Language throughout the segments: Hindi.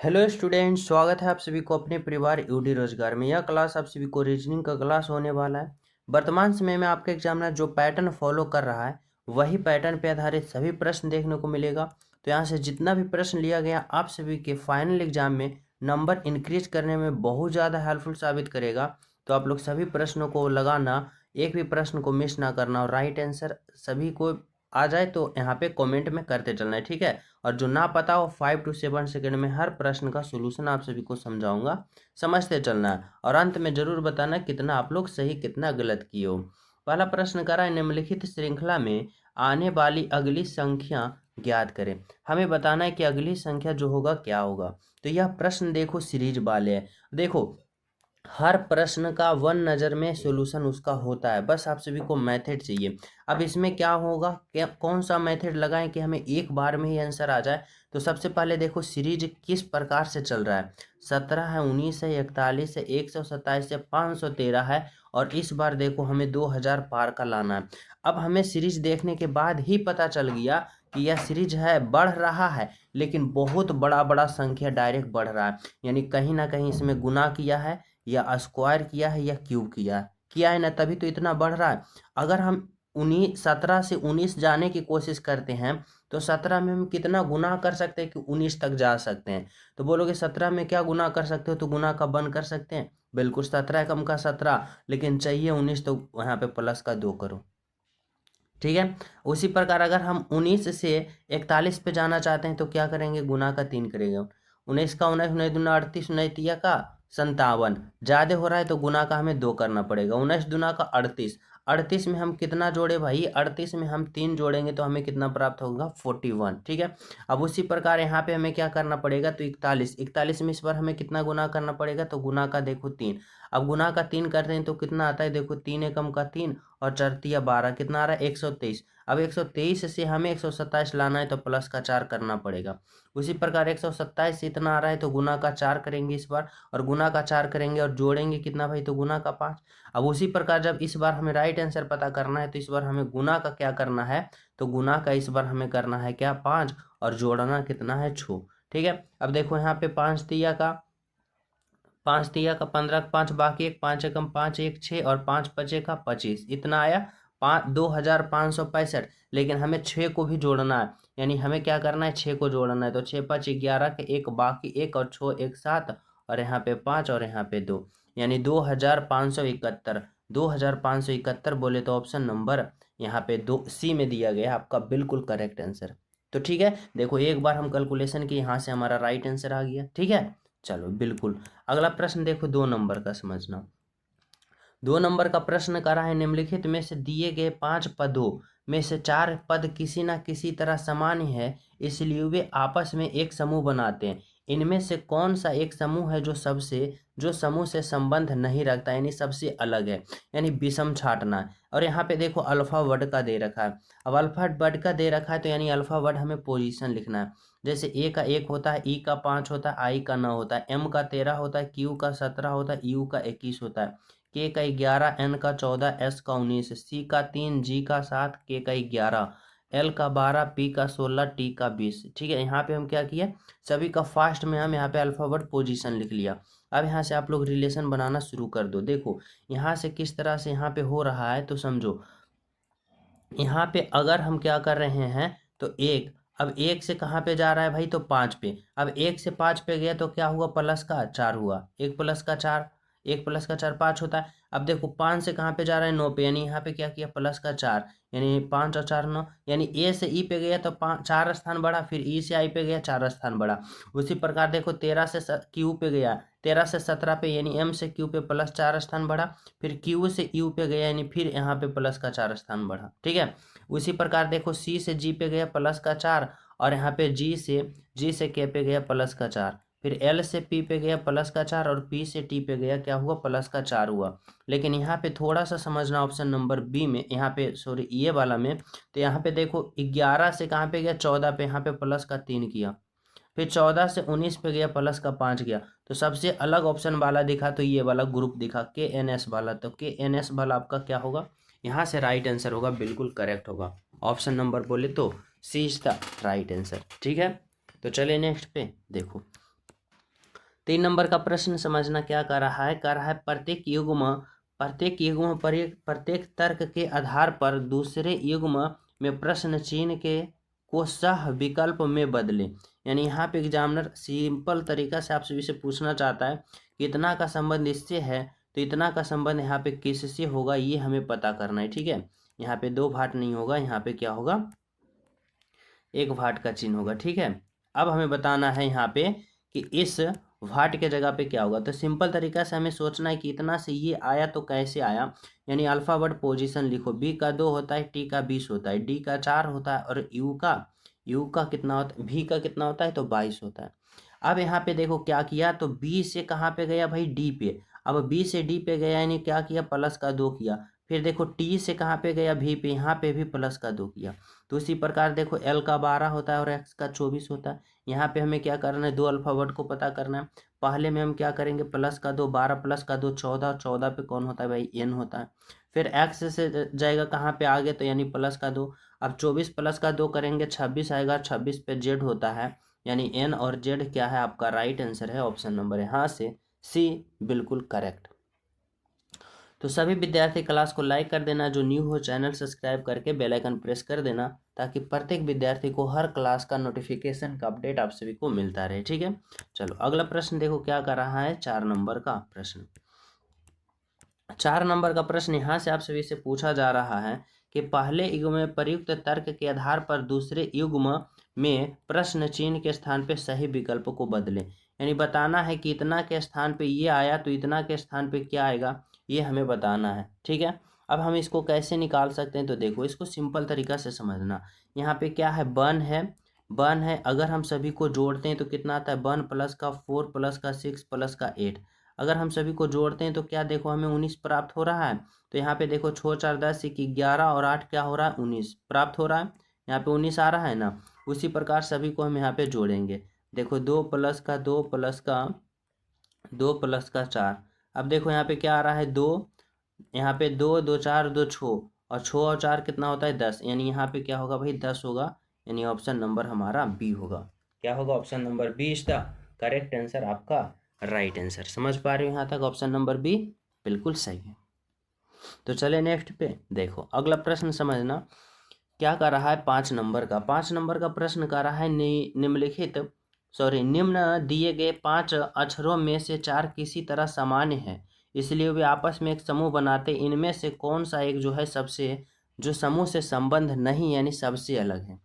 हेलो स्टूडेंट्स, स्वागत है आप सभी को अपने परिवार यूडी रोजगार में। यह क्लास आप सभी को रीजनिंग का क्लास होने वाला है। वर्तमान समय में आपका एग्जामिनर जो पैटर्न फॉलो कर रहा है वही पैटर्न पे आधारित सभी प्रश्न देखने को मिलेगा। तो यहाँ से जितना भी प्रश्न लिया गया आप सभी के फाइनल एग्जाम में नंबर इंक्रीज करने में बहुत ज़्यादा हेल्पफुल साबित करेगा। तो आप लोग सभी प्रश्नों को लगाना, एक भी प्रश्न को मिस ना करना और राइट आंसर सभी को आ जाए तो यहाँ पे कमेंट में करते चलना है, ठीक है। और जो ना पता हो 5 to 7 सेकंड में हर प्रश्न का सोल्यूशन आप सभी को समझाऊंगा, समझते चलना है। और अंत में जरूर बताना कितना आप लोग सही कितना गलत किए हो। पहला प्रश्न करा है, निम्नलिखित श्रृंखला में आने वाली अगली संख्या ज्ञात करें। हमें बताना है कि अगली संख्या जो होगा क्या होगा। तो यह प्रश्न देखो सीरीज वाले है। देखो हर प्रश्न का वन नज़र में सॉल्यूशन उसका होता है, बस आप सभी को मेथड चाहिए। अब इसमें क्या होगा, क्या कौन सा मेथड लगाएं कि हमें एक बार में ही आंसर आ जाए। तो सबसे पहले देखो सीरीज किस प्रकार से चल रहा है। 17 है, 19 है, 41 है, 127 है, 513 है और इस बार देखो हमें 2000 पार का लाना है। अब हमें सीरीज देखने के बाद ही पता चल गया कि यह सीरीज है, बढ़ रहा है लेकिन बहुत बड़ा बड़ा संख्या डायरेक्ट बढ़ रहा है। यानी कहीं ना कहीं इसमें गुना किया है या स्क्वायर किया है या क्यूब किया है ना, तभी तो इतना बढ़ रहा है। अगर हम 17 से 19 जाने की कोशिश करते हैं तो 17 में हम कितना गुना कर सकते हैं कि 19 तक जा सकते हैं। तो बोलोगे 17 में क्या गुना कर सकते हो, तो गुना का वन कर सकते हैं। बिल्कुल 17 कम का 17, लेकिन चाहिए 19 तो यहाँ पे प्लस का 2 करो, ठीक है। उसी प्रकार अगर हम 19 से 41 पे जाना चाहते हैं तो क्या करेंगे, गुना का 3 करेंगे। 19 का 19, 19 दूना 38, 19 तिया का 57। ज़्यादा हो रहा है तो गुना का हमें 2 करना पड़ेगा। 19 दूना का 38, 38 में हम कितना जोड़े भाई, 38 में हम 3 जोड़ेंगे तो हमें कितना प्राप्त होगा, 41, ठीक है। अब उसी प्रकार यहाँ पे हमें क्या करना पड़ेगा, तो 41, 41 में इस बार हमें कितना गुना करना पड़ेगा, तो गुना का देखो 3। अब गुना का 3 करते हैं तो कितना आता है, देखो 3 एकम का 3 और 4 तिया 12, कितना आ रहा है, 123। अब 123 से हमें 127 लाना है तो प्लस का 4 करना पड़ेगा। उसी प्रकार 127 से इतना आ रहा है तो गुना का 4 करेंगे इस बार, और गुना का 4 करेंगे और जोड़ेंगे कितना भाई, तो गुना का 5। अब उसी प्रकार जब इस बार हमें राइट आंसर पता करना है तो इस बार हमें गुना का क्या करना है, तो गुना का इस बार हमें करना है क्या, 5, और जोड़ना कितना है, 6, ठीक है। अब देखो यहाँ पे 5 तिया का 15, 5 बाकी 1, 5 एकम 5, 1 6 और 5 पचे का 25, इतना आया 2565। लेकिन हमें 6 को भी जोड़ना है, यानी हमें क्या करना है, 6 को जोड़ना है। तो 6 5 11 के 1 बाकी 1 और 6 1 7 और यहाँ पे 5 और यहाँ पे 2, यानी 2571। 2571 बोले तो ऑप्शन नंबर यहाँ पे 2 C में दिया गया आपका बिल्कुल करेक्ट आंसर। तो ठीक है, देखो एक बार हम कैलकुलेशन की, यहाँ से हमारा राइट आंसर आ गया, ठीक है। चलो बिल्कुल, अगला प्रश्न देखो 2 नंबर का समझना। 2 नंबर का प्रश्न करा है, निम्नलिखित में से दिए गए 5 पदों में से 4 पद किसी न किसी तरह समान है, इसलिए वे आपस में एक समूह बनाते हैं। इनमें से कौन सा एक समूह है जो समूह से संबंध नहीं रखता, यानी सबसे अलग है, यानी विषम छाटना है। और यहाँ पे देखो अल्फा वर्ड का दे रखा है। अब अल्फा वर्ड का दे रखा है तो यानी अल्फा वर्ड हमें पोजीशन लिखना है। जैसे ए का 1 होता है, ई का 5 होता है, आई का 9 होता है, एम का 13 होता है, क्यू का 17 होता है, यू का 21 होता है, के का 11, एन का 14, एस का 19, सी का 3, जी का 7, के का 11, एल का 12, पी का 16, टी का 20, ठीक है। यहाँ पे हम क्या किए, सभी का फास्ट में हम यहाँ पे अल्फाबेट पोजीशन लिख लिया। अब यहाँ से आप लोग रिलेशन बनाना शुरू कर दो। देखो यहाँ से किस तरह से यहाँ पे हो रहा है तो समझो। यहाँ पे अगर हम क्या कर रहे हैं तो एक, अब 1 से कहाँ पे जा रहा है भाई, तो 5 पे। अब 1 से 5 पे गया तो क्या हुआ, प्लस का 4 हुआ, 1 प्लस का 4, 1 प्लस का 4 5 होता है। अब देखो 5 से कहाँ पे जा रहा है, 9 पे, यानी यहाँ पे क्या किया, प्लस का 4, यानी 5 और 4 9, यानी ए से ई पे गया तो 4 स्थान बढ़ा, फिर ई से आई पे गया 4 स्थान बढ़ा। उसी प्रकार देखो 13 से क्यू पे गया, 13 से 17 पे, यानी एम से क्यू पे प्लस 4 स्थान बढ़ा, फिर क्यू से यू पे गया, यानी फिर यहाँ पे प्लस का 4 स्थान बढ़ा, ठीक है। उसी प्रकार देखो सी से जी पे गया प्लस का 4, और यहाँ पे जी से के पे गया प्लस का 4, फिर एल से पी पे गया प्लस का 4 और पी से टी पे गया क्या हुआ, प्लस का 4 हुआ। लेकिन यहाँ पे थोड़ा सा समझना ऑप्शन नंबर बी में, यहाँ पे सॉरी ये वाला में, तो यहाँ पे देखो 11 से कहाँ पे गया, 14 पे, यहाँ पे प्लस का 3 किया, फिर 14 से 19 पे गया प्लस का 5 गया। तो सबसे अलग ऑप्शन वाला दिखा तो ये वाला ग्रुप दिखा, के एन एस वाला। तो के एन एस वाला आपका क्या होगा, यहाँ से राइट आंसर होगा, बिल्कुल करेक्ट होगा। ऑप्शन नंबर बोले तो सी इज द राइट आंसर, ठीक है। तो चलिए नेक्स्ट पे देखो, 3 नंबर का प्रश्न समझना क्या कर रहा है, प्रत्येक युग्म प्रत्येक तर्क के आधार पर दूसरे युग्म में प्रश्न चिन्ह के को सह विकल्प में बदले। यानी यहाँ पे एग्जामिनर सिंपल तरीका से आप सभी से पूछना चाहता है कि इतना का संबंध इससे है तो इतना का संबंध यहाँ पे किससे होगा, ये हमें पता करना है। ठीक है, यहाँ पे 2 भाट नहीं होगा, यहाँ पे क्या होगा, 1 भाट का चिन्ह होगा। ठीक है, अब हमें बताना है यहाँ पे कि इस वाट के जगह पे क्या होगा। तो सिंपल तरीका से हमें सोचना है कि इतना से ये आया तो कैसे आया। यानी अल्फाबेट पोजीशन लिखो, बी का 2 होता है, टी का 20 होता है, डी का 4 होता है और यू का कितना होता है, भी का कितना होता है, तो 22 होता है। अब यहाँ पे देखो क्या किया, तो बी से कहाँ पे गया भाई, डी पे। अब बी से डी पे गया यानी क्या किया, प्लस का 2 किया। फिर देखो टी से कहाँ पे गया, भी पे, यहाँ पे भी प्लस का 2 किया। तो इसी प्रकार देखो एल का 12 होता है और एक्स का 24 होता है। यहाँ पे हमें क्या करना है, 2 अल्फाबेट को पता करना है। पहले में हम क्या करेंगे, प्लस का 2 12 प्लस का 2 14, 14 पे कौन होता है भाई, एन होता है। फिर एक्स से जाएगा कहाँ पे आगे, तो यानी प्लस का 2। अब 24 प्लस का 2 करेंगे 26 आएगा, 26 पे जेड होता है। यानी एन और जेड क्या है, आपका राइट आंसर है ऑप्शन नंबर यहाँ से सी बिल्कुल करेक्ट। तो सभी विद्यार्थी क्लास को लाइक कर देना, जो न्यू हो चैनल सब्सक्राइब करके बेल आइकन प्रेस कर देना, ताकि प्रत्येक विद्यार्थी को हर क्लास का नोटिफिकेशन का अपडेट आप सभी को मिलता रहे। ठीक है, चलो अगला प्रश्न देखो क्या कर रहा है, 4 नंबर का प्रश्न। 4 नंबर का प्रश्न यहाँ से आप सभी से पूछा जा रहा है कि पहले युग्म में प्रयुक्त तर्क के आधार पर दूसरे युग्म में प्रश्न चिन्ह के स्थान पे सही विकल्प को बदले। यानी बताना है कि इतना के स्थान पे ये आया तो इतना के स्थान पे क्या आएगा, ये हमें बताना है। ठीक है, अब हम इसको कैसे निकाल सकते हैं, तो देखो इसको सिंपल तरीका से समझना। यहाँ पे क्या है, वन है, अगर हम सभी को जोड़ते हैं तो कितना आता है, 1 प्लस का 4 प्लस का 6 प्लस का 8। अगर हम सभी को जोड़ते हैं तो क्या देखो हमें 19 प्राप्त हो रहा है। तो यहाँ पे देखो 6 4 10 11 और 8 क्या हो रहा है, 19 प्राप्त हो रहा है। यहाँ पे 19 आ रहा है ना। उसी प्रकार सभी को हम यहाँ पे जोड़ेंगे। देखो 2 प्लस का 2 प्लस का 2 प्लस का 4। अब देखो यहाँ पे क्या आ रहा है, 2, यहाँ पे 2 2 4 2 6 और 6 और 4 कितना होता है, 10। यानी यहाँ पे क्या होगा भाई, 10 होगा। यानी ऑप्शन नंबर हमारा बी होगा। क्या होगा, option number B is the correct answer, आपका राइट आंसर। समझ पा रहे हो यहाँ तक, ऑप्शन नंबर बी बिल्कुल सही है। तो चले नेक्स्ट पे देखो, अगला प्रश्न समझना क्या कर रहा है, 5 नंबर का। 5 नंबर का प्रश्न कर रहा है निम्न दिए गए 5 अक्षरों में से 4 किसी तरह सामान्य है, इसलिए वे आपस में एक समूह बनाते। इनमें से कौन सा एक जो है सबसे, जो समूह से संबंध नहीं यानी सबसे अलग है।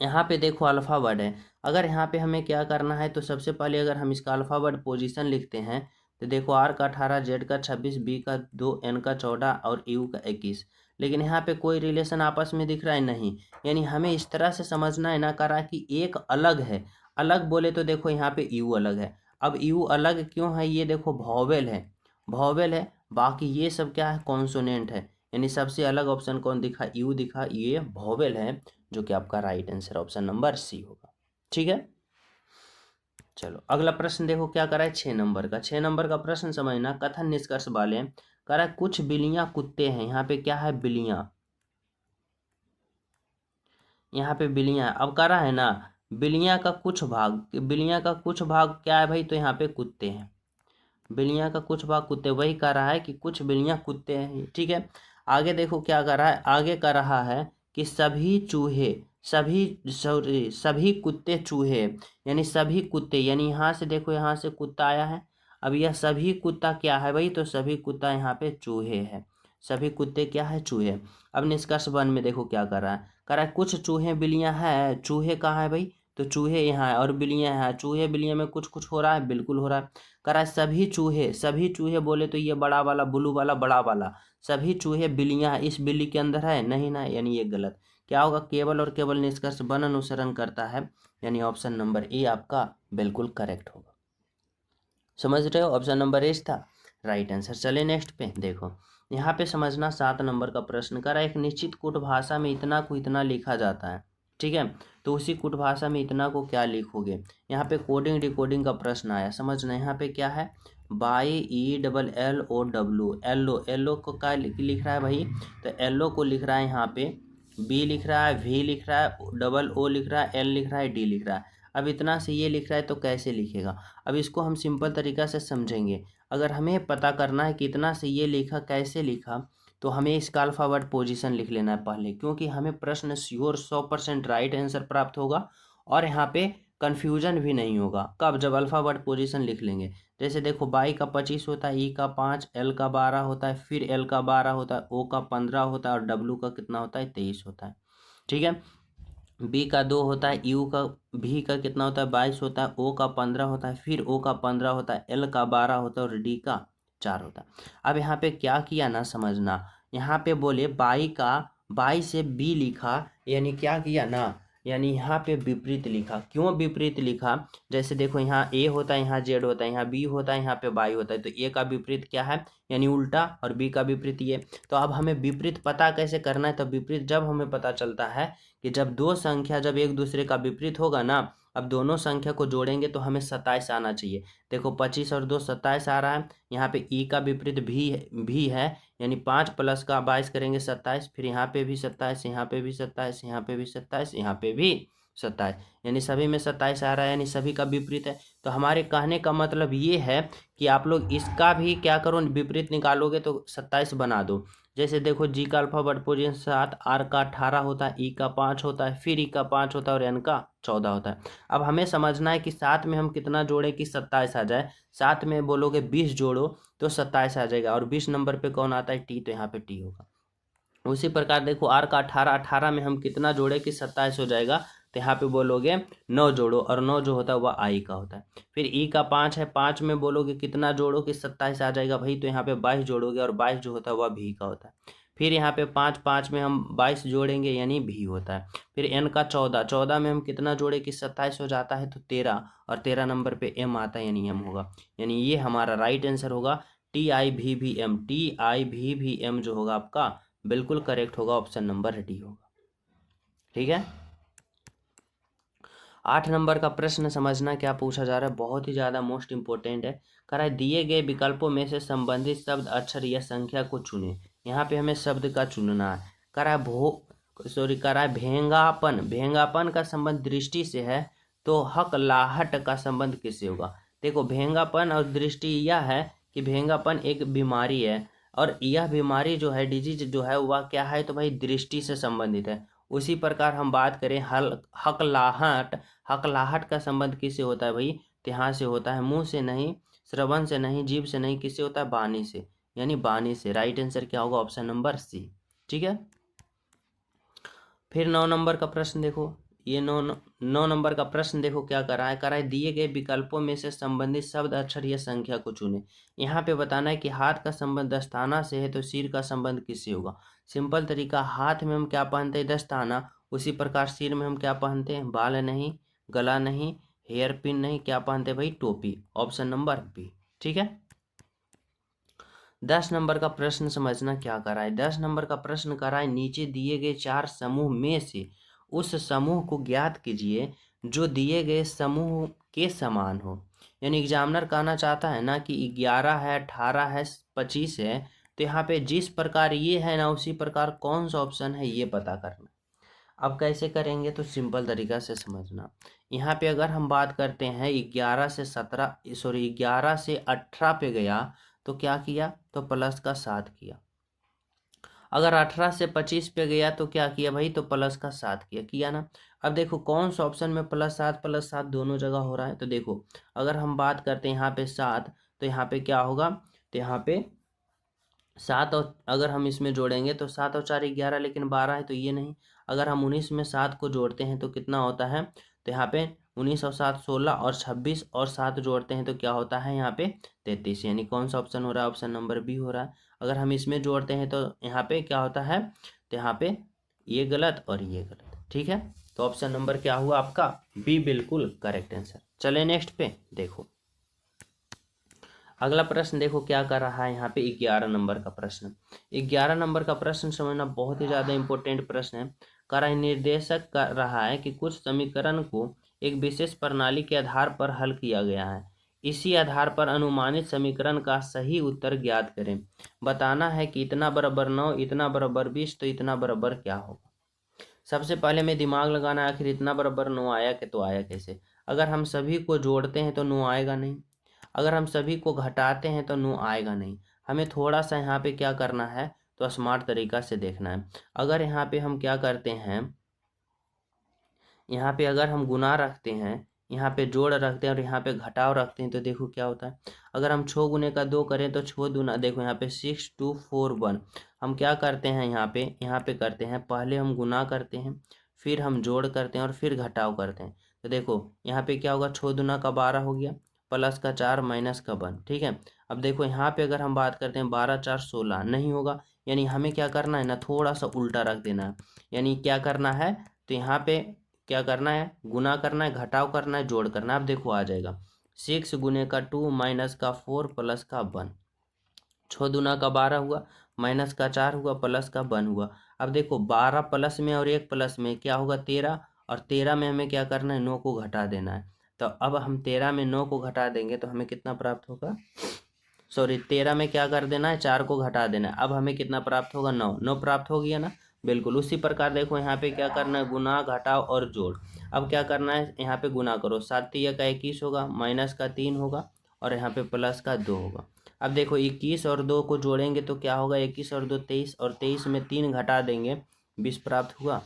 यहाँ पे देखो अल्फाबेट है। अगर यहाँ पे हमें क्या करना है, तो सबसे पहले अगर हम इसका अल्फाबेट पोजीशन लिखते हैं तो देखो आर का 18, जेड का 26, बी का 2, एन का 14 और यू का 21। लेकिन यहाँ पे कोई रिलेशन आपस में दिख रहा है नहीं। यानी हमें इस तरह से समझना है ना करा कि एक अलग है। अलग बोले तो देखो यहाँ पे यू अलग है। अब यू अलग क्यों है, ये देखो वॉवेल है, वॉवेल है। बाकी ये सब क्या है, कॉन्सोनेंट है। यानी सबसे अलग ऑप्शन कौन दिखा, यू दिखा, ये वॉवेल है, जो कि आपका right answer option number C होगा। ठीक है, चलो अगला प्रश्न देखो क्या करा है, 6 नंबर का। 6 नंबर का प्रश्न समझना, कथन निष्कर्ष वाले करा कुछ बिल्लियां कुत्ते हैं। यहाँ पे क्या है, बिल्लियां, यहाँ पे बिल्लियां। अब करा है ना, बिल्लियां का कुछ भाग क्या है भाई, तो यहाँ पे कुत्ते हैं। बिल्लियां का कुछ भाग कुत्ते, वही कह रहा है कि कुछ बिल्लियां कुत्ते हैं। ठीक है, आगे देखो क्या कर रहा है, आगे कर रहा है कि सभी कुत्ते चूहे। यानी सभी कुत्ते, यानी यहाँ से देखो, यहाँ से कुत्ता आया है। अब यह सभी कुत्ता क्या है भाई, तो सभी कुत्ता यहाँ पे चूहे है। सभी कुत्ते क्या है, चूहे। अब निष्कर्ष 1 में देखो क्या कर रहा है, कुछ चूहे बिल्लियां हैं। चूहे कहाँ है भाई, तो चूहे यहाँ है और बिल्लियां हैं। चूहे बिल्लियां में कुछ कुछ हो रहा है, बिल्कुल हो रहा है। करा सभी चूहे बोले तो ये बड़ा वाला ब्लू वाला बड़ा वाला, सभी चूहे बिल्लियां इस बिल्ली के अंदर है नहीं ना, यानी ये गलत। क्या होगा, केवल और केवल निष्कर्ष 1 अनुसरण करता है। यानी ऑप्शन नंबर ए आपका बिल्कुल करेक्ट होगा। समझ रहे हो, ऑप्शन नंबर ए था राइट आंसर। चले नेक्स्ट पे देखो, यहाँ पे समझना 7 नंबर का प्रश्न करा, एक निश्चित कूट भाषा में इतना को इतना लिखा जाता है। ठीक है, तो उसी कूट भाषा में इतना को क्या लिखोगे। यहाँ पे कोडिंग डिकोडिंग का प्रश्न आया, समझना। यहाँ पे क्या है, B E double L O W, एलो को क्या लिख रहा है भाई, तो एलो को लिख रहा है यहाँ पे बी लिख रहा है, वी लिख रहा है, डबल ओ लिख रहा है, एल लिख रहा है, डी लिख रहा है। अब इतना से ये लिख रहा है तो कैसे लिखेगा। अब इसको हम सिंपल तरीका से समझेंगे। अगर हमें पता करना है कि इतना से ये लिखा कैसे लिखा, तो हमें इसका अल्फाबेट पोजीशन लिख लेना है पहले, क्योंकि हमें प्रश्न श्योर 100% राइट आंसर प्राप्त होगा और यहाँ पे कन्फ्यूजन भी नहीं होगा। कब? जब अल्फाबेट पोजीशन लिख लेंगे। जैसे देखो, बाई का 25 होता है, ई का 5, एल का 12 होता है, फिर एल का 12 होता है, ओ का 15 होता है और डब्लू का कितना होता है? 23 होता है। ठीक है। बी का 2 होता है, यू का भी का कितना होता है? 22 होता है, ओ का 15 होता है, फिर ओ का 15 होता है, एल का 12 होता है और डी का 4 होता है। अब यहाँ पे क्या किया ना, समझना। यहाँ पे बोले बाई से बी लिखा, यानी क्या किया ना, यानी यहाँ पे विपरीत लिखा। क्यों विपरीत लिखा? जैसे देखो, यहाँ ए होता है, यहाँ जेड होता है, यहाँ बी होता है, यहाँ पे बाई होता है, तो ए का विपरीत क्या है? यानी उल्टा, और बी का विपरीत ये। तो अब हमें विपरीत पता कैसे करना है? तो विपरीत जब हमें पता चलता है कि जब दो संख्या जब एक दूसरे का विपरीत होगा ना, अब दोनों संख्या को जोड़ेंगे तो हमें 27 आना चाहिए। देखो, 25 और 2 27 आ रहा है। यहाँ पे ई का विपरीत भी है, यानी 5 प्लस का 22 करेंगे 27, फिर यहाँ पे भी 27, यहाँ पे भी 27, यहाँ पे भी 27, यहाँ पे भी 27, यानी सभी में 27 आ रहा है, यानी सभी का विपरीत है। तो हमारे कहने का मतलब ये है कि आप लोग इसका भी क्या करो, विपरीत निकालोगे तो 27 बना दो। जैसे देखो, जी का अल्फाबेट पोजीशन 7, आर का 18 होता है, ई का 5 होता है, फिर ई का 5 होता है और एन का 14 होता है। अब हमें समझना है कि 7 में हम कितना जोड़े कि 27 आ जाए। 7 में बोलोगे 20 जोड़ो तो 27 आ जाएगा, और 20 नंबर पे कौन आता है? टी, तो यहाँ पे टी होगा। उसी प्रकार देखो, आर का 18, 18 में हम कितना जोड़े कि 27 हो जाएगा, तो यहाँ पे बोलोगे 9 जोड़ो, और 9 जो होता है वह आई का होता है। फिर ई का 5 है, 5 में बोलोगे कितना जोड़ो कि 27 आ जाएगा भाई, तो यहाँ पे 22 जोड़ोगे, और 22 जो होता है वह भी का होता है। फिर यहाँ पे 5, 5 में हम 22 जोड़ेंगे, यानी भी होता है। फिर एन का 14, 14 में हम कितना जोड़े कि 27 हो जाता है, तो 13, और 13 नंबर पे एम आता है, यानी एम होगा। यानी ये हमारा राइट आंसर होगा, TIVVM। TIVVM जो होगा आपका बिल्कुल करेक्ट होगा, ऑप्शन नंबर डी होगा। ठीक है। 8 नंबर का प्रश्न समझना क्या पूछा जा रहा है, बहुत ही ज़्यादा मोस्ट इंपॉर्टेंट है। कह रहा है दिए गए विकल्पों में से संबंधित शब्द, अक्षर या संख्या को चुनें। यहाँ पे हमें शब्द का चुनना है। कह रहा है कह रहा है भेंगापन। भेंगापन का संबंध दृष्टि से है, तो हकलाहट का संबंध किससे होगा? देखो, भेंगापन और दृष्टि यह है कि भेंगापन एक बीमारी है, और यह बीमारी जो है, डिजीज जो है, वह क्या है? तो भाई दृष्टि से संबंधित है। उसी प्रकार हम बात करें हकलाहट, हकलाहट का संबंध किससे होता है भाई? तो यहाँ से होता है, मुंह से नहीं, श्रवण से नहीं, जीभ से नहीं, किससे होता है? वाणी से, यानी वाणी से। राइट आंसर क्या होगा? Option number C. ठीक है। फिर 9 नंबर का प्रश्न देखो, ये 9 नंबर का प्रश्न देखो क्या कर रहा है दिए गए विकल्पों में से संबंधित शब्द, अक्षर या संख्या को चुने। यहाँ पे बताना है कि हाथ का संबंध दस्ताना से है, तो सिर का संबंध किससे होगा? सिंपल तरीका, हाथ में हम क्या पहनते हैं? दस्ताना। उसी प्रकार सिर में हम क्या पहनते हैं? बाल नहीं, गला नहीं, हेयर पिन नहीं, क्या पहनते हैं भाई? टोपी। Option number B. ठीक है। 10 नंबर का प्रश्न समझना क्या कर रहा है। 10 नंबर का प्रश्न कर रहा है, नीचे दिए गए 4 समूह में से उस समूह को ज्ञात कीजिए जो दिए गए समूह के समान हो। यानी एग्जामिनर कहना चाहता है ना कि 11 है, 18 है, 25 है, तो यहाँ पे जिस प्रकार ये है ना, उसी प्रकार कौन सा ऑप्शन है ये पता करना। अब कैसे करेंगे? तो सिंपल तरीका से समझना। यहाँ पे अगर हम बात करते हैं 11 से 18 पे गया, तो क्या किया? तो प्लस का 7 किया। अगर 18 से 25 पे गया तो क्या किया भाई? तो प्लस का 7 किया ना। अब देखो, कौन सा ऑप्शन में प्लस 7 दोनों जगह हो रहा है। तो देखो, अगर हम बात करते हैं यहाँ पे 7, तो यहाँ पे क्या होगा? तो यहाँ पे 7, और अगर हम इसमें जोड़ेंगे तो 7 और 4 11, लेकिन 12 है तो ये नहीं। अगर हम 19 में 7 को जोड़ते हैं तो कितना होता है? तो यहाँ पे 19 और 7 16, और 26 और 7 जोड़ते हैं तो क्या होता है? यहाँ पे 33। यानी कौन सा ऑप्शन हो रहा है? ऑप्शन नंबर बी हो रहा है। अगर हम इसमें जोड़ते हैं तो यहाँ पे क्या होता है? तो यहाँ पे ये गलत और ये गलत। ठीक है। तो ऑप्शन नंबर क्या हुआ आपका? बी बिल्कुल करेक्ट आंसर। चले नेक्स्ट पे देखो। अगला प्रश्न देखो क्या कर रहा है यहाँ पे, 11 नंबर का प्रश्न। 11 नंबर का प्रश्न समझना बहुत ही ज़्यादा इंपॉर्टेंट प्रश्न है। कर निर्देशक कर रहा है कि कुछ समीकरण को एक विशेष प्रणाली के आधार पर हल किया गया है। इसी आधार पर अनुमानित समीकरण का सही उत्तर ज्ञात करें। बताना है कि इतना बराबर 9, इतना बराबर 20, तो इतना बराबर क्या होगा। सबसे पहले में दिमाग लगाना, आखिर इतना बराबर 9 आया कि तो आया कैसे। अगर हम सभी को जोड़ते हैं तो 9 आएगा नहीं, अगर हम सभी को घटाते हैं तो 9 आएगा नहीं। हमें थोड़ा सा यहाँ पे क्या करना है, तो स्मार्ट तरीका से देखना है। अगर यहाँ पे हम क्या करते हैं, यहाँ पे अगर हम गुना रखते हैं, यहाँ पे जोड़ रखते हैं और यहाँ पे घटाव रखते हैं तो देखो क्या होता है। अगर हम 6 गुने का 2 करें तो 6 दूना, देखो यहाँ पे 6 2 4 1। हम क्या करते हैं, यहाँ पे करते हैं, पहले हम गुना करते हैं, फिर हम जोड़ करते हैं और फिर घटाव करते हैं। तो देखो यहाँ पे क्या होगा, 6 दूना का 12 हो गया, प्लस का 4 माइनस का 1, ठीक है। अब देखो यहाँ पे अगर हम बात करते हैं 12 4 16 नहीं होगा, यानी हमें क्या करना है ना, थोड़ा सा उल्टा रख देना है। यानी क्या करना है, तो यहाँ पे क्या करना है, गुना करना है, घटाव करना है, जोड़ करना है। अब देखो आ जाएगा 6 गुने का 2 माइनस का 4 प्लस का 1, 6 दूना का 12 हुआ, माइनस का 4 हुआ, प्लस का 1 हुआ। अब देखो 12 प्लस में और 1 प्लस में क्या होगा 13, और 13 में हमें क्या करना है, 9 को घटा देना है। तो अब हम 13 में 9 को घटा देंगे तो हमें कितना प्राप्त होगा, सॉरी 13 में क्या कर देना है, 4 को घटा देना है। अब हमें कितना प्राप्त होगा, 9, 9 प्राप्त हो गया ना। बिल्कुल उसी प्रकार देखो यहाँ पे क्या करना है, गुना घटाव और जोड़। अब क्या करना है, यहाँ पे गुना करो, 7 तिया का 21 होगा, माइनस का 3 होगा और यहाँ पे प्लस का 2 होगा। अब देखो 21 और 2 को जोड़ेंगे तो क्या होगा, 21 और 2 23, और 23 में 3 घटा देंगे 20 प्राप्त हुआ।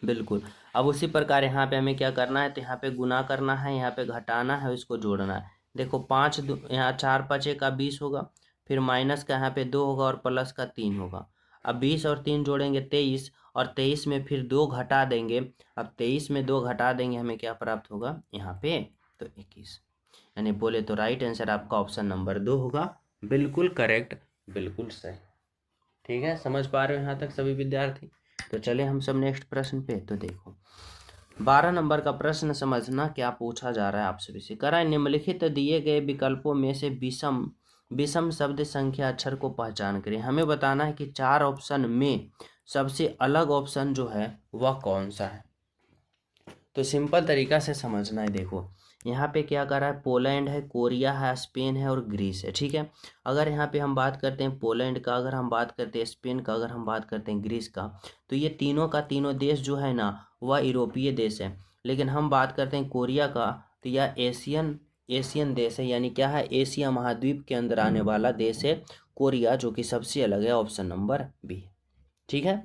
बिल्कुल। अब उसी प्रकार यहाँ पे हमें क्या करना है, तो यहाँ पे गुना करना है, यहाँ पे घटाना है, इसको जोड़ना है। देखो 5 यहाँ 4 5 का 20 होगा, फिर माइनस का यहाँ पे 2 होगा और प्लस का 3 होगा। अब 20 और 3 जोड़ेंगे 23, और 23 में फिर 2 घटा देंगे। अब 23 में 2 घटा देंगे, हमें क्या प्राप्त होगा यहाँ पे, तो 21। यानी बोले तो राइट आंसर आपका ऑप्शन नंबर 2 होगा। बिल्कुल करेक्ट, बिल्कुल सही। ठीक है, समझ पा रहे हो यहाँ तक सभी विद्यार्थी। तो चले हम सब नेक्स्ट प्रश्न पे। तो देखो 12 नंबर का प्रश्न समझना क्या पूछा जा रहा है आप सभी से। करा निम्नलिखित दिए गए विकल्पों में से विषम विषम शब्द संख्या अक्षर को पहचान करें। हमें बताना है कि 4 ऑप्शन में सबसे अलग ऑप्शन जो है वह कौन सा है। तो सिंपल तरीका से समझना है। देखो यहाँ पे क्या कर रहा है, पोलैंड है, कोरिया है, स्पेन है और ग्रीस है। ठीक है, अगर यहाँ पे हम बात करते हैं पोलैंड का, अगर हम बात करते हैं स्पेन का, अगर हम बात करते हैं ग्रीस का, तो ये तीनों का तीनों देश जो है ना वह यूरोपीय देश है। लेकिन हम बात करते हैं कोरिया का, तो यह एशियन एशियन देश है, यानी क्या है, एशिया महाद्वीप के अंदर आने वाला देश है कोरिया, जो कि सबसे अलग है, ऑप्शन नंबर बी। ठीक है,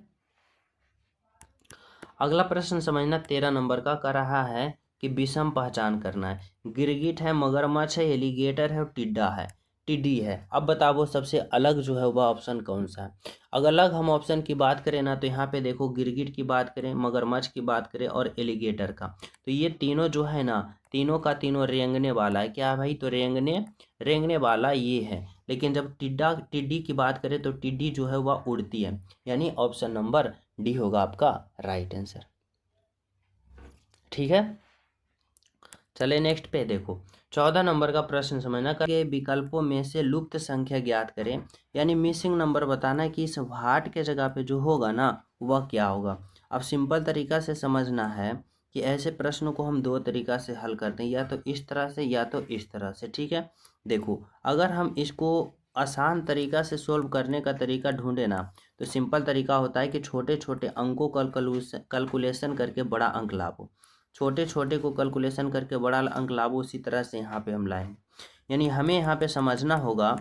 अगला प्रश्न समझना 13 नंबर का कर रहा है कि विषम पहचान करना है। गिरगिट है, मगरमच्छ है, एलिगेटर है और टिड्डा है, टिड्डी है। अब बताओ सबसे अलग जो है वह ऑप्शन कौन सा है। अगर अलग हम ऑप्शन की बात करें ना, तो यहाँ पे देखो गिरगिट की बात करें, मगरमच्छ की बात करें और एलिगेटर का, तो ये तीनों जो है ना, तीनों का तीनों रेंगने वाला है। क्या भाई, तो रेंगने रेंगने वाला ये है। लेकिन जब टिड्डी की बात करें तो टिड्डी जो है वह उड़ती है, यानी ऑप्शन नंबर डी होगा आपका राइट आंसर। ठीक है, चले नेक्स्ट पे। देखो 14 नंबर का प्रश्न समझना के विकल्पों में से लुप्त संख्या ज्ञात करें, यानी मिसिंग नंबर बताना है कि इस भाट के जगह पे जो होगा ना वह क्या होगा। अब सिंपल तरीका से समझना है कि ऐसे प्रश्नों को हम दो तरीका से हल करते हैं, या तो इस तरह से या तो इस तरह से। ठीक है, देखो अगर हम इसको आसान तरीका से सोल्व करने का तरीका ढूंढे ना, तो सिंपल तरीका होता है कि छोटे छोटे अंकों कैलकुलेशन करके बड़ा अंक लाओ, छोटे छोटे को कैलकुलेशन करके बड़ा अंक लाओ। उसी तरह से यहाँ पे हम लाएंगे, यानी हमें यहाँ पे समझना होगा,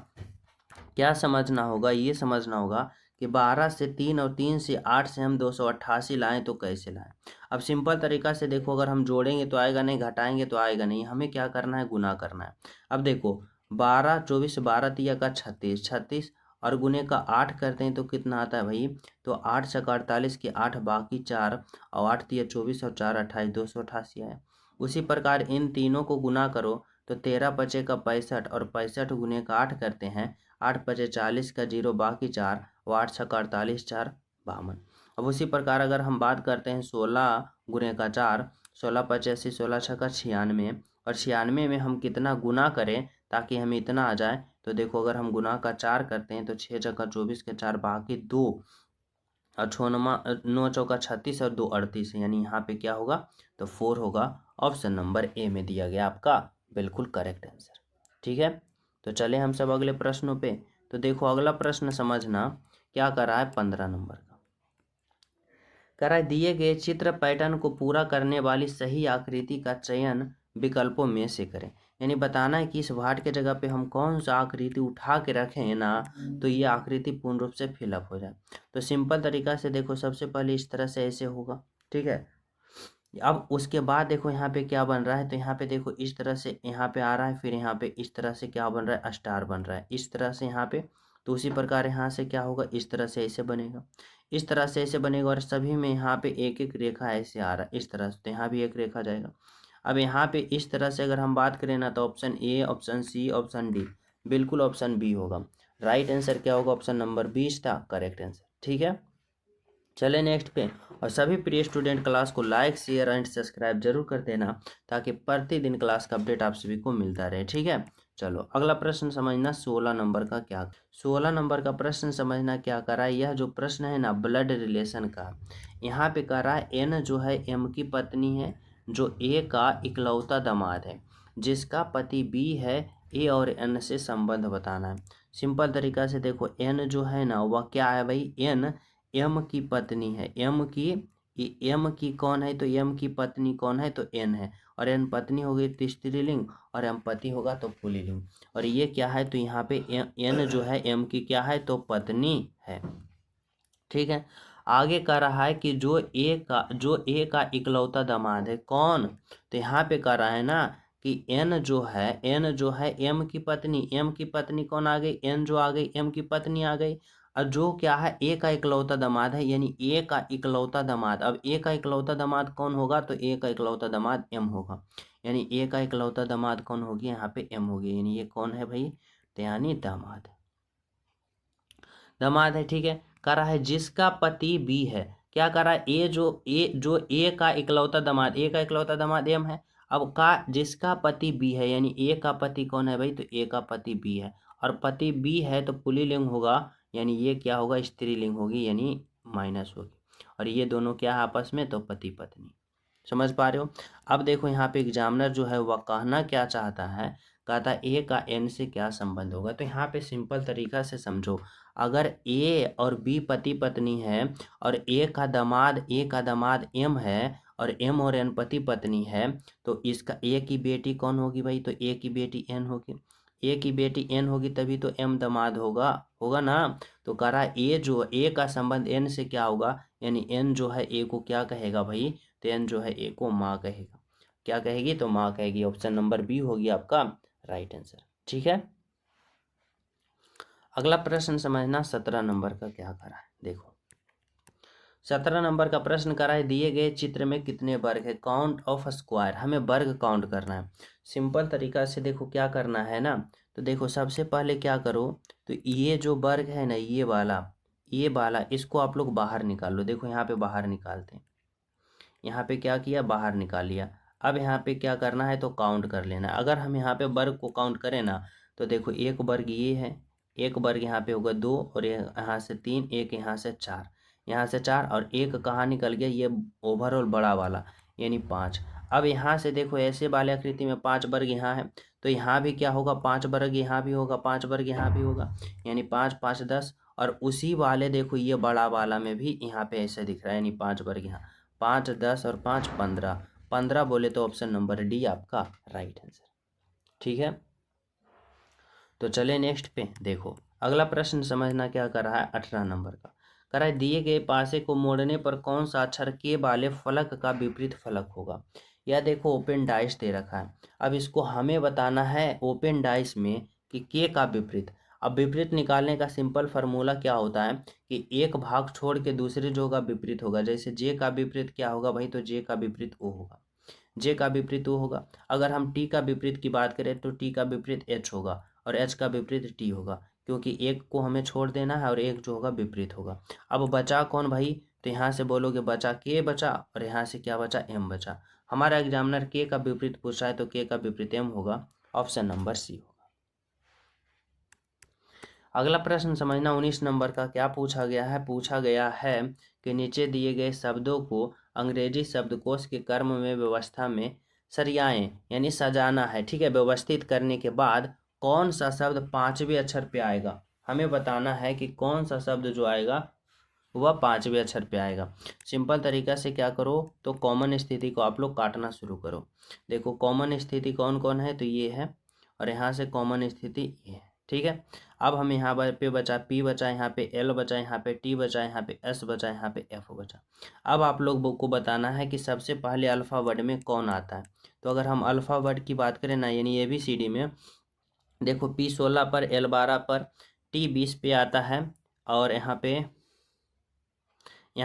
क्या समझना होगा, ये समझना होगा कि 12 से 3 और 3 से 8 से हम 288 लाएं तो कैसे लाएं। अब सिंपल तरीका से देखो, अगर हम जोड़ेंगे तो आएगा नहीं, घटाएंगे तो आएगा नहीं, हमें क्या करना है, गुना करना है। अब देखो 12 24 12 तिया का 36 36 और गुने का 8 करते हैं तो कितना आता है भाई, तो 8 से 48 के 8 बाकी 4 और 8 तिया 24 और 4 28 288 है। उसी प्रकार इन तीनों को गुना करो तो 13 पचे का 65 और 65 गुने का 8 करते हैं, 8 पचे 40 का 0 बाकी 4 और 8 छक्का 48 4 52। अब उसी प्रकार अगर हम बात करते हैं 16 गुने का 4, 16 85 16 छक्का 96, और 96 में हम कितना गुना करें ताकि हमें इतना आ जाए। तो देखो अगर हम गुना का 4 करते हैं तो 6 छक्का 24 के 4 बाकी 2 और 9 चौका 36 और 2 38, यानी यहाँ पे क्या होगा, तो 4 होगा। ऑप्शन नंबर ए में दिया गया आपका बिल्कुल करेक्ट आंसर। ठीक है, तो चले हम सब अगले प्रश्नों पे। तो देखो अगला प्रश्न समझना क्या कर रहा है, 15 नंबर का कर रहा है, दिए गए चित्र पैटर्न को पूरा करने वाली सही आकृति का चयन विकल्पों में से करें। यानी बताना है कि इस भाट के जगह पे हम कौन सा आकृति उठा के रखें ना तो ये आकृति पूर्ण रूप से फिलअप हो जाए। तो सिंपल तरीका से देखो, सबसे पहले इस तरह से ऐसे होगा, ठीक है। अब उसके बाद देखो यहाँ पे क्या बन रहा है, तो यहाँ पे देखो इस तरह से यहाँ पे आ रहा है, फिर यहाँ पे इस तरह से क्या बन रहा है, स्टार बन रहा है इस तरह से यहाँ पे। तो उसी प्रकार यहाँ से क्या होगा, इस तरह से ऐसे बनेगा, इस तरह से ऐसे बनेगा, और सभी में यहाँ पे एक एक रेखा ऐसे आ रहा है इस तरह से, तो यहाँ भी एक रेखा जाएगा। अब यहाँ पे इस तरह से अगर हम बात करें ना, तो option A, option C, option D, बिल्कुल ऑप्शन बी होगा। राइट आंसर क्या होगा, ऑप्शन नंबर 20 था करेक्ट आंसर, ठीक है। चले नेक्स्ट पे। और सभी प्रिय स्टूडेंट क्लास को लाइक, शेयर एंड सब्सक्राइब जरूर कर देना, ताकि प्रतिदिन क्लास का अपडेट आप सभी को मिलता रहे, ठीक है। चलो अगला प्रश्न समझना 16 नंबर का क्या, 16 नंबर का प्रश्न समझना क्या कर रहा है। यह जो प्रश्न है ना ब्लड रिलेशन का, यहाँ पे कर रहा है एन जो है एम की पत्नी है, जो ए का इकलौता दामाद है, जिसका पति बी है, ए और एन से संबंध बताना है। सिंपल तरीका से देखो, एन जो है ना वह क्या है भाई, एन एम की पत्नी है, एम की कौन है, तो एम की पत्नी कौन है, तो एन है, और एन पत्नी हो गई तो स्त्रीलिंग, और एम पति होगा तो पुल्लिंग। और ये क्या है, तो यहाँ पे एन जो है एम की क्या है, तो पत्नी है, ठीक है। आगे कह रहा है कि जो ए का इकलौता दामाद है कौन, तो यहाँ पे कह रहा है ना कि एन जो है एम की पत्नी कौन आ गई, एन जो आ गई एम की पत्नी आ गई, और जो क्या है ए का इकलौता दामाद है, यानी ए का इकलौता दामाद। अब ए का इकलौता दामाद कौन होगा, तो ए का इकलौता दामाद एम होगा, यानी ए का इकलौता दामाद कौन होगी, यहाँ पे एम होगी, यानी ये कौन है भाई, तो यानी दामाद है, ठीक है। कह रहा है जिसका पति बी है, क्या कह रहा है, ए का इकलौता दामाद, ए का इकलौता दामाद एम है। अब का जिसका पति बी है, यानी ए का पति कौन है भाई, तो ए का पति बी है, और पति बी है तो पुल्लिंग होगा, यानी ये क्या होगा, स्त्रीलिंग होगी, यानी माइनस होगी, और ये दोनों क्या है आपस में, तो पति पत्नी। समझ पा रहे हो। अब देखो यहाँ पे एग्जामिनर जो है वह कहना क्या चाहता है, कहता है ए का एन से क्या संबंध होगा। तो यहाँ पे सिंपल तरीका से समझो, अगर ए और बी पति पत्नी है, और ए का दामाद एम है, और एम और एन पति पत्नी है, तो इसका ए की बेटी कौन होगी भाई, तो ए की बेटी एन होगी, ए की बेटी एन होगी तभी तो एम दामाद होगा, होगा ना। तो कह रहा है ए का संबंध एन से क्या होगा, यानी एन जो है ए को क्या कहेगा भाई, तो एन जो है ए को माँ कहेगा, क्या कहेगी, तो माँ कहेगी। ऑप्शन नंबर बी होगी आपका राइट आंसर, ठीक है। अगला प्रश्न समझना 17 नंबर का क्या करा है, देखो 17 नंबर का प्रश्न करा है, दिए गए चित्र में कितने वर्ग है, काउंट ऑफ स्क्वायर, हमें वर्ग काउंट करना है। सिंपल तरीका से देखो क्या करना है ना, तो देखो सबसे पहले क्या करो, तो ये जो वर्ग है ना, ये वाला इसको आप लोग बाहर निकाल लो। देखो यहाँ पे बाहर निकालते हैं, यहाँ पे क्या किया, बाहर निकाल लिया। अब यहाँ पे क्या करना है, तो काउंट कर लेना। अगर हम यहाँ पे वर्ग को काउंट करें ना, तो देखो एक वर्ग ये है, एक वर्ग यहाँ पे होगा 2, और यहाँ से 3, एक यहाँ से 4, यहाँ से 4, और एक कहाँ निकल गया, ये ओवरऑल बड़ा वाला, यानी 5। अब यहाँ से देखो ऐसे वाले आकृति में 5 वर्ग यहाँ है, तो यहाँ भी क्या होगा, 5 वर्ग यहाँ भी होगा, 5 वर्ग यहाँ भी होगा, यानी 5 5 10। और उसी वाले देखो ये बड़ा वाला में भी यहाँ पे ऐसे दिख रहा है, यानी 5 वर्ग यहाँ, 5 10 और 5 15, 15 बोले तो ऑप्शन नंबर डी आपका राइट आंसर, ठीक है। तो चले नेक्स्ट पे, देखो अगला प्रश्न समझना क्या कर रहा है, 18 नंबर का कर रहा है, दिए गए पासे को मोड़ने पर कौन सा अक्षर के वाले फलक का विपरीत फलक होगा। यह देखो ओपन डाइस दे रखा है, अब इसको हमें बताना है ओपन डाइस में कि के का विपरीत। अब विपरीत निकालने का सिंपल फार्मूला क्या होता है कि एक भाग छोड़ के दूसरे जो का विपरीत होगा, जैसे जे का विपरीत क्या होगा भाई, तो जे का विपरीत ओ होगा, जे का विपरीत ओ होगा। अगर हम टी का विपरीत की बात करें तो टी का विपरीत एच होगा, और एच का विपरीत टी होगा, क्योंकि एक को हमें छोड़ देना है और एक जो होगा विपरीत होगा। अब बचा कौन भाई, तो यहाँ से बोलोगे बचा के बचा, और यहाँ से क्या बचा, एम बचा। हमारा एग्जामिनर के का विपरीत पूछ रहा है, तो के का विपरीत एम होगा, ऑप्शन नंबर सी होगा। अगला प्रश्न समझना 19 नंबर का क्या पूछा गया है कि नीचे दिए गए शब्दों को अंग्रेजी शब्दकोश के कर्म में व्यवस्था में सरियाएं, यानी सजाना है, ठीक है। व्यवस्थित करने के बाद कौन सा शब्द 5वें अक्षर पे आएगा, हमें बताना है कि कौन सा शब्द जो आएगा वह 5वें अक्षर पे आएगा। सिंपल तरीका से क्या करो, तो कॉमन स्थिति को आप लोग काटना शुरू करो। देखो कॉमन स्थिति कौन कौन है, तो ये है, और यहाँ से कॉमन स्थिति ये है, ठीक है। अब हम यहाँ पे बचा P बचा, यहाँ पे L बचा, यहाँ पे T बचा, यहाँ पे S बचा, यहाँ पे F बचा। अब आप लोग को बताना है कि सबसे पहले अल्फ़ावर्ड में कौन आता है। तो अगर हम अल्फ़ावर्ड की बात करें ना, यानी ABCD में, देखो P 16 पर, L 12 पर, T 20 पे आता है, और यहाँ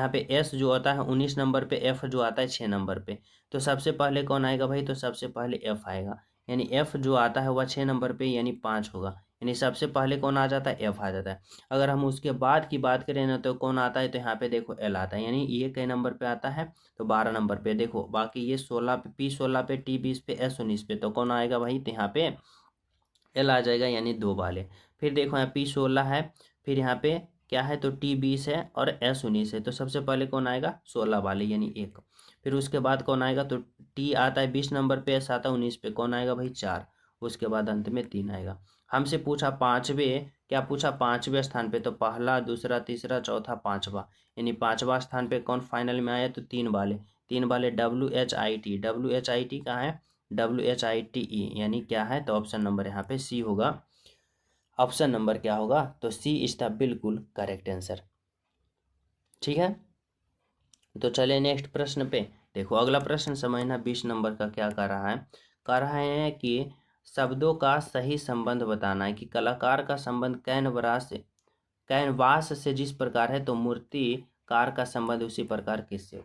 पे S जो आता है 19 नंबर पे, F जो आता है 6 नंबर पे। तो सबसे पहले कौन आएगा भाई, तो सबसे पहले F आएगा, यानी F जो आता है वह 6 नंबर पे यानी 5 होगा, यानी सबसे पहले कौन आ जाता है, F आ जाता है। अगर हम उसके बाद की बात करें ना, तो कौन आता है, तो यहाँ पे देखो L आता है, यानी ये कई नंबर पे आता है, तो 12 नंबर पे। देखो बाकी ये 16 पे, P 16 पे, T 20 पे, S 19 पे, तो कौन आएगा भाई, तो यहाँ पे L आ जाएगा, यानी 2 वाले। फिर देखो यहाँ P 16 है, फिर यहाँ पे क्या है, तो T 20 है और S 19 है, तो सबसे पहले कौन आएगा, 16 वाले यानी 1। फिर उसके बाद कौन आएगा, तो T आता है 20 नंबर पे, S आता है 19 पे, कौन आएगा भाई, 4। उसके बाद अंत में 3 आएगा। हमसे पूछा पाँचवें, क्या पूछा, 5वें स्थान पे, तो पहला, दूसरा, तीसरा, चौथा, 5वां, यानी 5वां स्थान पे कौन फाइनल में आया, तो 3 वाले। 3 वाले WHIT, WHIT कहाँ है, WHITE, यानी क्या है, तो ऑप्शन नंबर यहाँ पे C होगा। ऑप्शन नंबर क्या होगा, तो C इसका बिल्कुल करेक्ट आंसर, ठीक है। तो चले नेक्स्ट प्रश्न पे। देखो अगला प्रश्न समझना, 20 नंबर का क्या कर रहा है, कह रहा है कि शब्दों का सही संबंध बताना है, कि कलाकार का संबंध कैनवास से जिस प्रकार है, तो मूर्तिकार का संबंध उसी प्रकार किससे हो।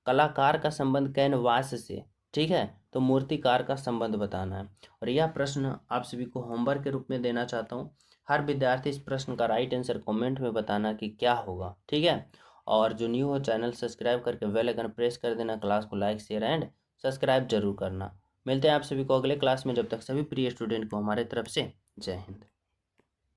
कलाकार का संबंध कैनवास से, ठीक है, तो मूर्तिकार का संबंध बताना है। और यह प्रश्न आप सभी को होमवर्क के रूप में देना चाहता हूँ। हर विद्यार्थी इस प्रश्न का राइट आंसर कमेंट में बताना कि क्या होगा, ठीक है। और जो न्यू हो चैनल सब्सक्राइब करके बेल आइकन प्रेस कर देना, क्लास को लाइक शेयर एंड सब्सक्राइब जरूर करना। मिलते हैं आप सभी को अगले क्लास में, जब तक सभी प्रिय स्टूडेंट को हमारे तरफ से जय हिंद।